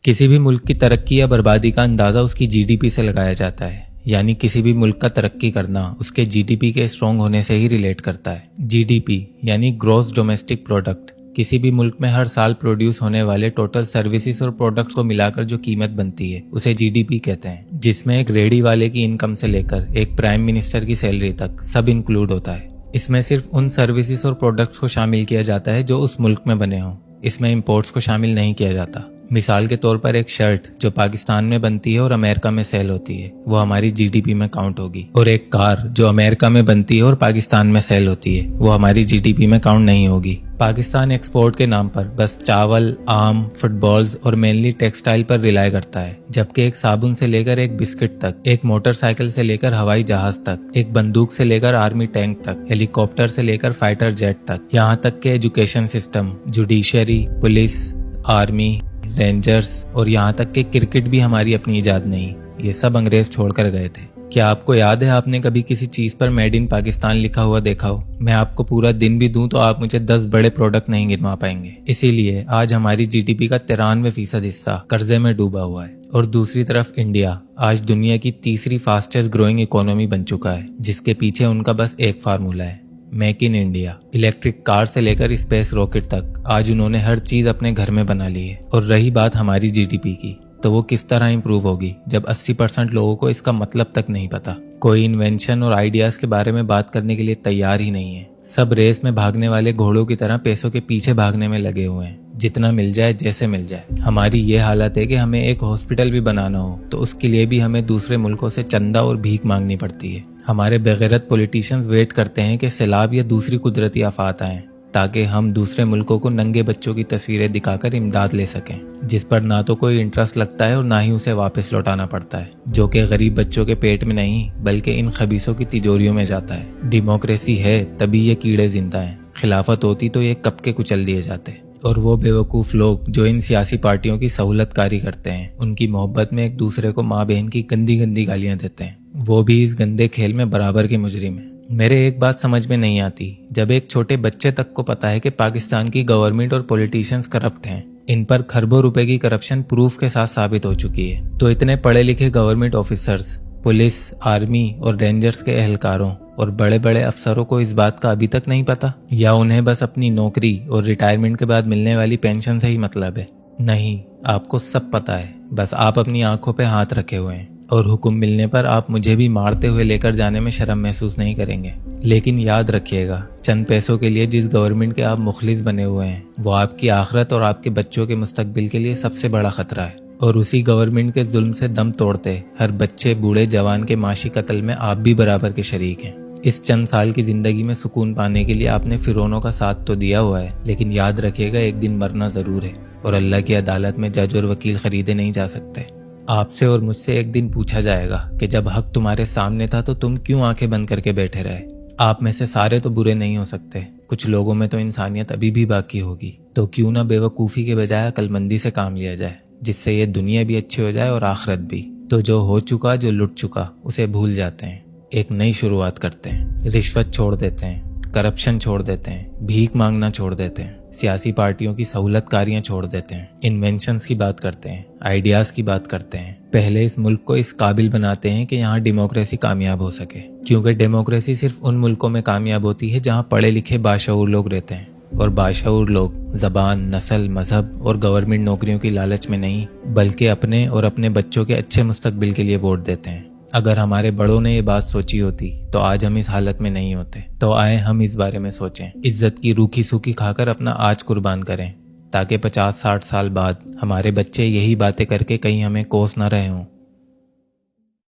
किसी भी मुल्क की तरक्की या बर्बादी का अंदाज़ा उसकी जीडीपी से लगाया जाता है। यानी किसी भी मुल्क का तरक्की करना उसके जीडीपी के स्ट्रॉन्ग होने से ही रिलेट करता है। जीडीपी यानी ग्रॉस डोमेस्टिक प्रोडक्ट किसी भी मुल्क में हर साल प्रोड्यूस होने वाले टोटल सर्विसेज और प्रोडक्ट्स को मिलाकर जो कीमत बनती है उसे जीडीपी कहते हैं, जिसमें एक रेडी वाले की इनकम से लेकर एक प्राइम मिनिस्टर की सैलरी तक सब इंक्लूड होता है। इसमें सिर्फ उन सर्विसेज और प्रोडक्ट्स को शामिल किया जाता है जो उस मुल्क में बने हों। इसमें इंपोर्ट्स को शामिल नहीं किया जाता। मिसाल के तौर पर एक शर्ट जो पाकिस्तान में बनती है और अमेरिका में सेल होती है वो हमारी जीडीपी में काउंट होगी, और एक कार जो अमेरिका में बनती है और पाकिस्तान में सेल होती है वो हमारी जीडीपी में काउंट नहीं होगी। पाकिस्तान एक्सपोर्ट के नाम पर बस चावल, आम, फुटबॉल्स और मेनली टेक्सटाइल पर रिलाय करता है, जबकि एक साबुन से लेकर एक बिस्किट तक, एक मोटरसाइकिल से लेकर हवाई जहाज तक, एक बंदूक से लेकर आर्मी टैंक तक, हेलीकॉप्टर से लेकर फाइटर जेट तक, यहाँ तक के education system, judiciary, police, army, rangers और यहाँ तक कि क्रिकेट भी हमारी अपनी इजाद नहीं, ये सब अंग्रेज छोड़कर गए थे। क्या आपको याद है आपने कभी किसी चीज पर मेड इन पाकिस्तान लिखा हुआ देखा हो? मैं आपको पूरा दिन भी दूं तो आप मुझे 10 बड़े प्रोडक्ट नहीं गिनवा पाएंगे। इसीलिए आज हमारी जीडीपी का 93% हिस्सा कर्जे में डूबा हुआ है। और दूसरी तरफ इंडिया आज दुनिया की तीसरी फास्टेस्ट ग्रोइंग इकोनॉमी बन चुका है, जिसके पीछे उनका बस एक फार्मूला है, make in India. Electric car से लेकर स्पेस रॉकेट तक आज उन्होंने हर चीज अपने घर में बना ली है। और रही बात हमारी जीडीपी की, तो वो किस तरह इंप्रूव होगी जब 80% लोगों को इसका मतलब तक नहीं पता। कोई इन्वेंशन और आइडियाज के बारे में बात करने के लिए तैयार ही नहीं है। सब रेस में भागने वाले घोड़ों की तरह पैसों के पीछे भागने में लगे हुए हैं, जितना मिल जाए जैसे मिल जाए। हमारी ये हालत है कि हमें एक हॉस्पिटल भी बनाना हो तो उसके लिए भी हमें दूसरे मुल्कों से चंदा और भीख मांगनी पड़ती है। हमारे बेगैरत पॉलिटिशियंस वेट करते हैं कि सैलाब या दूसरी कुदरती आफात आएं ताकि हम दूसरे मुल्कों को नंगे बच्चों की तस्वीरें दिखाकर इमदाद ले सकें, जिस पर ना तो कोई इंटरेस्ट लगता है और ना ही उसे वापस लौटाना पड़ता है, जो कि गरीब बच्चों के पेट में नहीं बल्कि इन खबीसों की तिजोरियों में जाता है। डेमोक्रेसी है तभी ये कीड़े जिंदा हैं, खिलाफत होती तो ये कब के कुचल दिए जाते। और वो बेवकूफ़ लोग जो इन सियासी पार्टियों की सहूलतकारी करते हैं, उनकी मोहब्बत में एक दूसरे को माँ बहन की गंदी गंदी गालियां देते हैं, वो भी इस गंदे खेल में बराबर के मुजरिम हैं। मेरे एक बात समझ में नहीं आती, जब एक छोटे बच्चे तक को पता है कि पाकिस्तान की गवर्नमेंट और पॉलिटिशियंस करप्ट हैं, इन पर खरबों रुपए की करप्शन प्रूफ के साथ साबित हो चुकी है, तो इतने पढ़े लिखे गवर्नमेंट ऑफिसर्स, पुलिस, आर्मी और रेंजर्स के एहलकारों और बड़े बड़े अफसरों को इस बात का अभी तक नहीं पता, या उन्हें बस अपनी नौकरी और रिटायरमेंट के बाद मिलने वाली पेंशन से ही मतलब है? नहीं, आपको सब पता है, बस आप अपनी आंखों पे हाथ रखे हुए हैं और हुक्म मिलने पर आप मुझे भी मारते हुए लेकर जाने में शर्म महसूस नहीं करेंगे। लेकिन याद रखिएगा, चंद पैसों के लिए जिस गवर्नमेंट के आप मुखलिस बने हुए हैं वो आपकी आखिरत और आपके बच्चों के मुस्तकबिल के लिए सबसे बड़ा खतरा है। और उसी गवर्नमेंट के जुल्म से दम तोड़ते हर बच्चे, बूढ़े, जवान के माशी कत्ल में आप भी बराबर के शरीक हैं। इस चंद साल की जिंदगी में सुकून पाने के लिए आपने फिरौनों का साथ तो दिया हुआ है, लेकिन याद रखिएगा एक दिन मरना जरूर है और अल्लाह की अदालत में जज और वकील खरीदे नहीं जा सकते। आपसे और मुझसे एक दिन पूछा जाएगा कि जब हक तुम्हारे सामने था तो तुम क्यों आंखें बंद करके बैठे रहे। आप में से सारे तो बुरे नहीं हो सकते, कुछ लोगों में तो इंसानियत अभी भी बाकी होगी, तो क्यों ना बेवकूफ़ी के बजाय अक्लमंदी से काम लिया जाए, जिससे ये दुनिया भी अच्छी हो जाए और आखिरत भी। तो जो हो चुका, जो लुट चुका, उसे भूल जाते हैं, एक नई शुरुआत करते हैं, रिश्वत छोड़ देते हैं, करप्शन छोड़ देते हैं, भीख मांगना छोड़ देते हैं, सियासी पार्टियों की सहूलतकारियां छोड़ देते हैं, इन्वेंशंस की बात करते हैं, आइडियाज की बात करते हैं। पहले इस मुल्क को इस काबिल बनाते हैं कि यहाँ डेमोक्रेसी कामयाब हो सके, क्योंकि डेमोक्रेसी सिर्फ उन मुल्कों में कामयाब होती है जहाँ पढ़े लिखे बाशऊर लोग रहते हैं, और बाशऊर लोग ज़बान, नस्ल, मजहब और गवर्नमेंट नौकरियों की लालच में नहीं बल्कि अपने और अपने बच्चों के अच्छे मुस्तकबिल के लिए वोट देते हैं। अगर हमारे बड़ों ने ये बात सोची होती तो आज हम इस हालत में नहीं होते। तो आए हम इस बारे में सोचें, इज्जत की रूखी सूखी खाकर अपना आज कुर्बान करें, ताकि 50-60 साल बाद हमारे बच्चे यही बातें करके कहीं हमें कोस न रहे हों